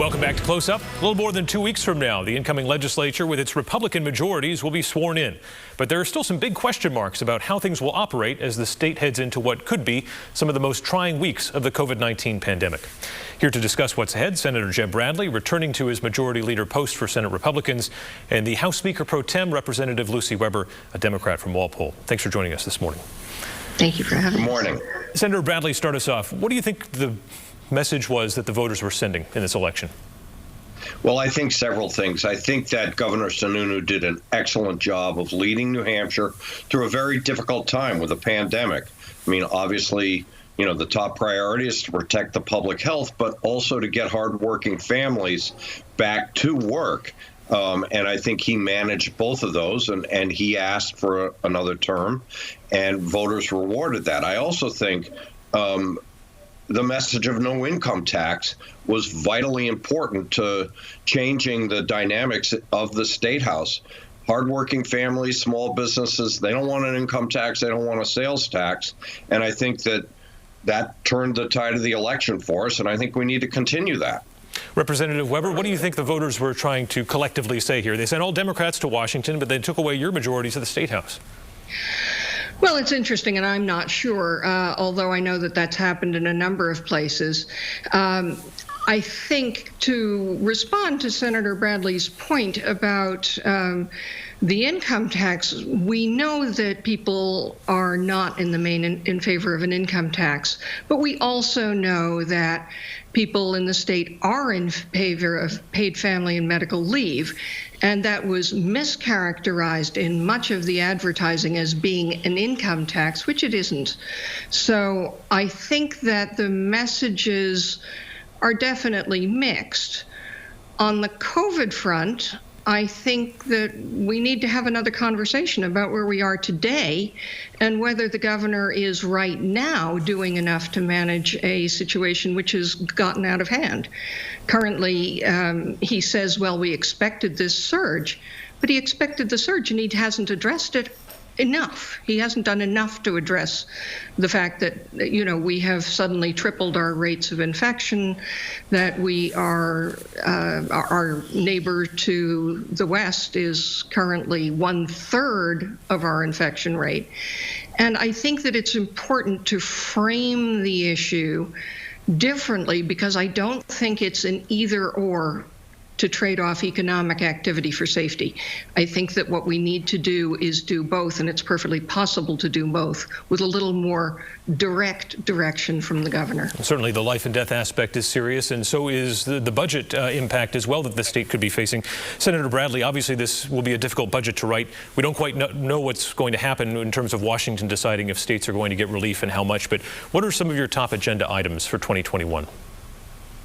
Welcome back to Close Up. A little more than 2 weeks from now, the incoming legislature with its Republican majorities will be sworn in. But there are still some big question marks about how things will operate as the state heads into what could be some of the most trying weeks of the COVID-19 pandemic. Here to discuss what's ahead, Senator Jeb Bradley, returning to his majority leader post for Senate Republicans, and the House Speaker Pro Tem, Representative Lucy Weber, a Democrat from Walpole. Thanks for joining us this morning. Thank you for having me. Good morning. Senator Bradley, start us off. What do you think the message was that the voters were sending in this election? Well, I think several things. I think that Governor Sununu did an excellent job of leading New Hampshire through a very difficult time with a pandemic. I mean, obviously, the top priority is to protect the public health, but also to get hardworking families back to work. And I think he managed both of those, and he asked for another term, and voters rewarded that. I also think the message of no income tax was vitally important to changing the dynamics of the State House. Hardworking families, small businesses, they don't want an income tax, they don't want a sales tax. And I think that turned the tide of the election for us, and I think we need to continue that. Representative Weber, what do you think the voters were trying to collectively say here? They sent all Democrats to Washington, but they took away your majorities of the State House. Well, it's interesting, and I'm not sure, although I know that that's happened in a number of places. I think to respond to Senator Bradley's point about the income tax, we know that people are not in the main in favor of an income tax, but we also know that people in the state are in favor of paid family and medical leave, and that was mischaracterized in much of the advertising as being an income tax, which it isn't. So I think that the messages are definitely mixed. On the COVID front, I think that we need to have another conversation about where we are today and whether the governor is right now doing enough to manage a situation which has gotten out of hand. Currently, he says, well, we expected this surge, but he expected the surge and he hasn't addressed it enough. He hasn't done enough to address the fact that, we have suddenly tripled our rates of infection, that we are, our neighbor to the west is currently 1/3 of our infection rate. And I think that it's important to frame the issue differently, because I don't think it's an either or to trade off economic activity for safety. I think that what we need to do is do both, and it's perfectly possible to do both with a little more direct direction from the governor. Certainly the life and death aspect is serious, and so is the budget impact as well that the state could be facing. Senator Bradley, obviously this will be a difficult budget to write. We don't quite know what's going to happen in terms of Washington deciding if states are going to get relief and how much, but what are some of your top agenda items for 2021?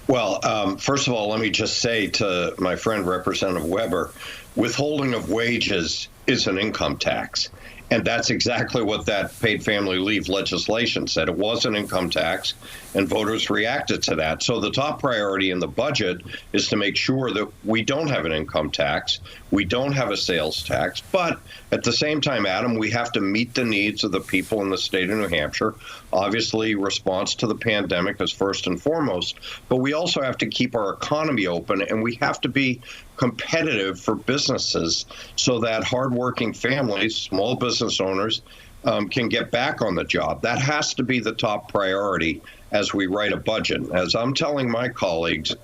Well, first of all, let me just say to my friend Representative Weber, withholding of wages is an income tax. And that's exactly what that paid family leave legislation said. It was an income tax, and voters reacted to that. So the top priority in the budget is to make sure that we don't have an income tax, we don't have a sales tax, but at the same time, Adam, we have to meet the needs of the people in the state of New Hampshire. Obviously, response to the pandemic is first and foremost, but we also have to keep our economy open, and we have to be competitive for businesses so that hardworking families, small business owners, can get back on the job. That has to be the top priority as we write a budget. As I'm telling my colleagues,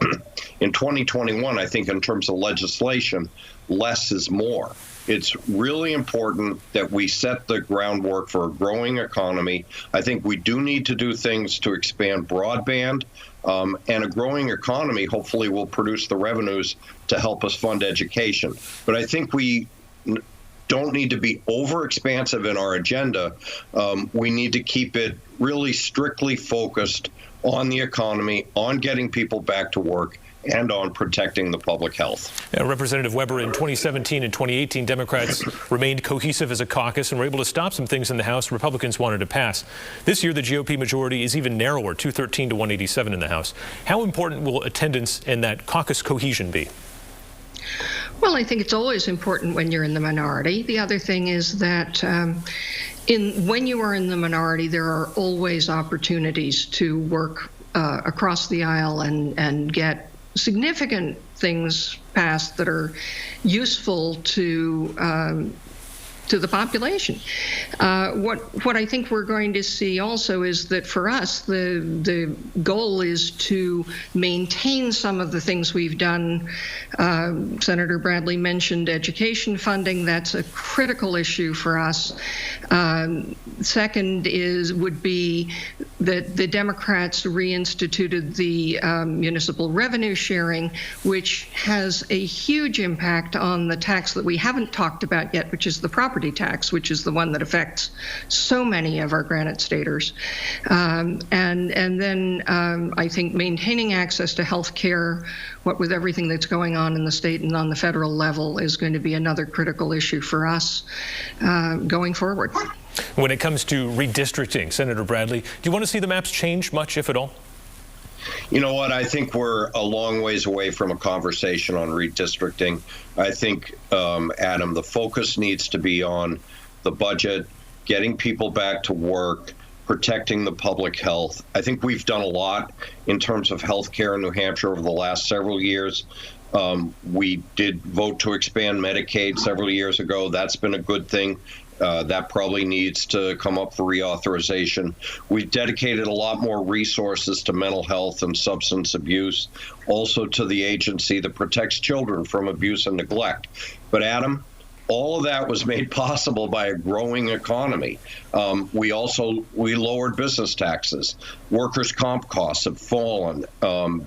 in 2021, I think in terms of legislation, less is more. It's really important that we set the groundwork for a growing economy. I think we do need to do things to expand broadband, and a growing economy hopefully will produce the revenues to help us fund education. But I think we don't need to be over expansive in our agenda. We need to keep it really strictly focused on the economy, on getting people back to work, and on protecting the public health. Representative Weber, in 2017 and 2018, Democrats remained cohesive as a caucus and were able to stop some things in the House Republicans wanted to pass. This year, the GOP majority is even narrower, 213 to 187 in the House. How important will attendance and that caucus cohesion be? Well, I think it's always important when you're in the minority. The other thing is that when you are in the minority, there are always opportunities to work across the aisle and get significant things passed that are useful to the population. What I think we're going to see also is that for us, the goal is to maintain some of the things we've done. Senator Bradley mentioned education funding. That's a critical issue for us. Second would be that the Democrats reinstituted the municipal revenue sharing, which has a huge impact on the tax that we haven't talked about yet, which is the property tax, which is the one that affects so many of our Granite Staters. And then I think maintaining access to health care, what with everything that's going on in the state and on the federal level, is going to be another critical issue for us going forward. When it comes to redistricting, Senator Bradley, do you want to see the maps change much, if at all? You know what? I think we're a long ways away from a conversation on redistricting. I think, Adam, the focus needs to be on the budget, getting people back to work, protecting the public health. I think we've done a lot in terms of health care in New Hampshire over the last several years. We did vote to expand Medicaid several years ago. That's been a good thing. That probably needs to come up for reauthorization. We've dedicated a lot more resources to mental health and substance abuse, also to the agency that protects children from abuse and neglect. But Adam, all of that was made possible by a growing economy. We lowered business taxes. Workers' comp costs have fallen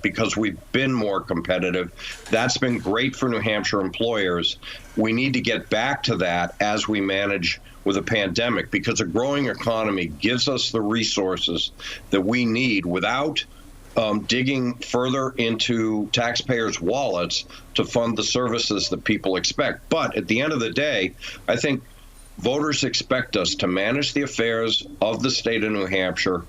because we've been more competitive. That's been great for New Hampshire employers. We need to get back to that as we manage with a pandemic, because a growing economy gives us the resources that we need without digging further into taxpayers' wallets to fund the services that people expect. But at the end of the day, I think voters expect us to manage the affairs of the state of New Hampshire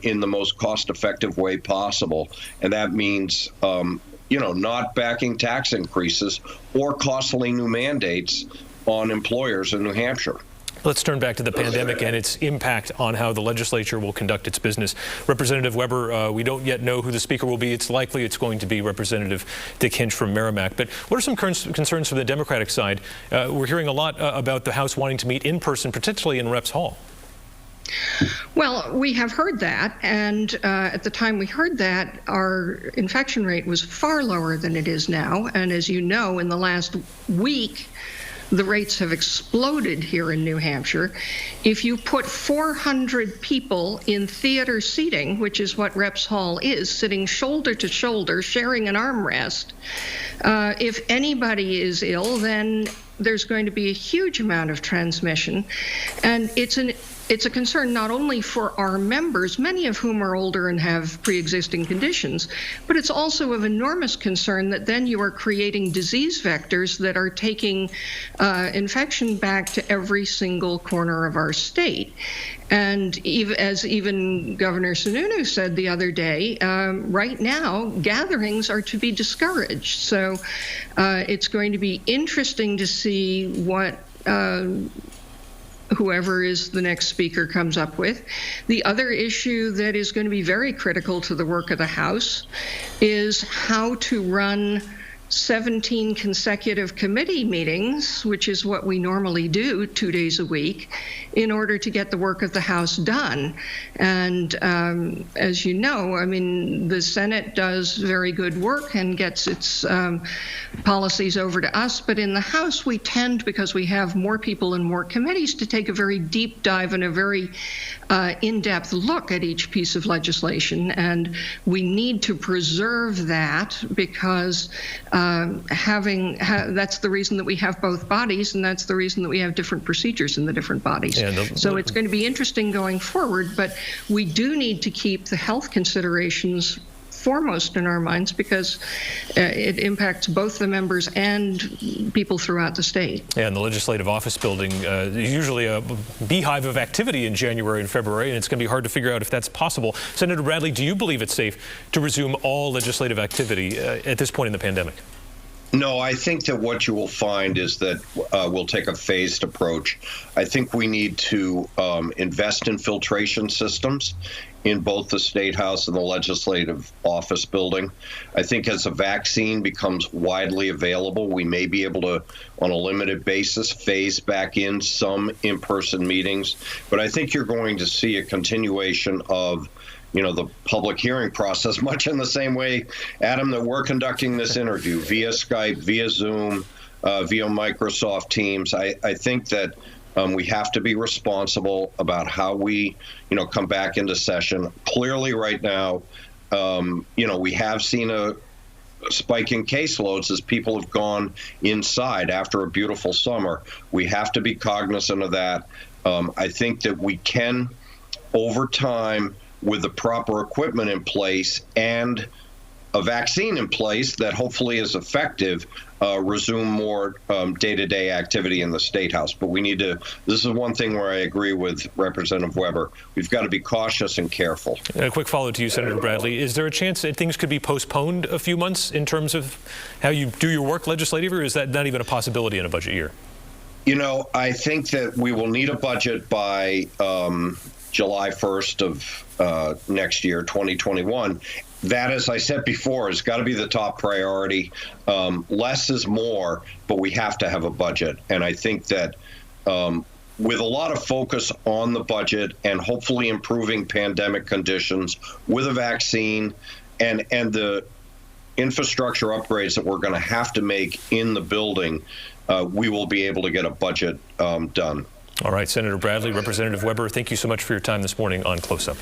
in the most cost-effective way possible. And that means, not backing tax increases or costly new mandates on employers in New Hampshire. Let's turn back to the pandemic and its impact on how the legislature will conduct its business. Representative Weber, we don't yet know who the speaker will be. It's likely it's going to be Representative Dick Hinch from Merrimack. But what are some concerns from the Democratic side? We're hearing a lot about the House wanting to meet in person, particularly in Reps Hall. Well, we have heard that, and at the time we heard that, our infection rate was far lower than it is now. And as you know, in the last week, the rates have exploded here in New Hampshire. If you put 400 people in theater seating, which is what Reps Hall is, sitting shoulder to shoulder, sharing an armrest, if anybody is ill, then there's going to be a huge amount of transmission. And it's a concern not only for our members, many of whom are older and have pre-existing conditions, but it's also of enormous concern that then you are creating disease vectors that are taking infection back to every single corner of our state. And even Governor Sununu said the other day, right now, gatherings are to be discouraged. So it's going to be interesting to see what whoever is the next speaker comes up with. The other issue that is going to be very critical to the work of the House is how to run 17 consecutive committee meetings, which is what we normally do 2 days a week, in order to get the work of the House done. And as you know, I mean, the Senate does very good work and gets its policies over to us, but in the House we tend, because we have more people and more committees, to take a very deep dive and a very in-depth look at each piece of legislation, and we need to preserve that, because that's the reason that we have both bodies, and that's the reason that we have different procedures in the different bodies. So it's going to be interesting going forward, but we do need to keep the health considerations foremost in our minds, because it impacts both the members and people throughout the state. Yeah, and the Legislative Office Building is usually a beehive of activity in January and February, and it's going to be hard to figure out if that's possible. Senator Bradley, do you believe it's safe to resume all legislative activity at this point in the pandemic? No, I think that what you will find is that we'll take a phased approach. I think we need to invest in filtration systems in both the State House and the Legislative Office building. I think as a vaccine becomes widely available, we may be able to, on a limited basis, phase back in some in-person meetings. But I think you're going to see a continuation of the public hearing process, much in the same way, Adam, that we're conducting this interview via Skype, via Zoom, via Microsoft Teams. I think that we have to be responsible about how we, come back into session. Clearly, right now, we have seen a spike in caseloads as people have gone inside after a beautiful summer. We have to be cognizant of that. I think that we can, over time, with the proper equipment in place and a vaccine in place that hopefully is effective, resume more day-to-day activity in the State House. But we need to, this is one thing where I agree with Representative Weber. We've got to be cautious and careful. A quick follow to you, Senator Bradley. Is there a chance that things could be postponed a few months in terms of how you do your work legislatively, or is that not even a possibility in a budget year? I think that we will need a budget by July 1st of next year, 2021. That, as I said before, has got to be the top priority. Less is more, but we have to have a budget. And I think that with a lot of focus on the budget and hopefully improving pandemic conditions with a vaccine and the infrastructure upgrades that we're going to have to make in the building, we will be able to get a budget done. All right, Senator Bradley, Representative Weber, thank you so much for your time this morning on Close Up.